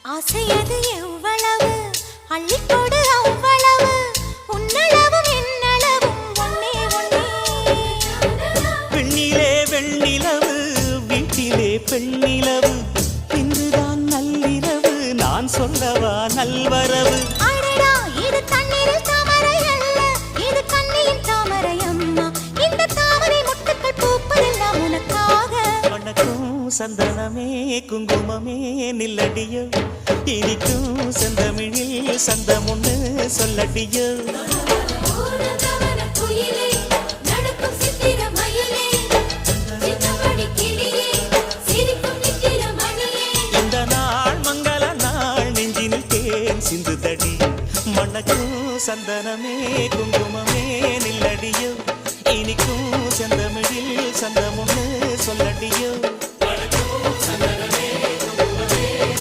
ஆசையது எவ்வளவு அள்ளிக்கொடு அவ்வளவு உன்னளவும் என்னளவும் ஒன்னே ஒன்னே பெண்ணிலே வெண்ணிலவு வீட்டிலே பெண்ணிலவு இன்றுதான் நள்ளிரவு நான் சொல்லவா நல்வரவு அடடா இது தண்ணீரில் தாமரை அல்ல இது கண்ணியின் தாமரை அம்மா இந்த தாமரை முட்டுக்கள் பூப்பதெல்லாம் உனக்காக வணக்கம் சந்தனமே குங்குமமே நில்லடியோ இனிக்கும் செந்தமிழில் சந்தம் ஒண்ணு சொல்லடியோ இந்த நாள் மங்கள நாள் நெஞ்சினில் தேன் சிந்துதடி மணக்கும் சந்தனமே குங்குமமே நில்லடியோ இனிக்கும்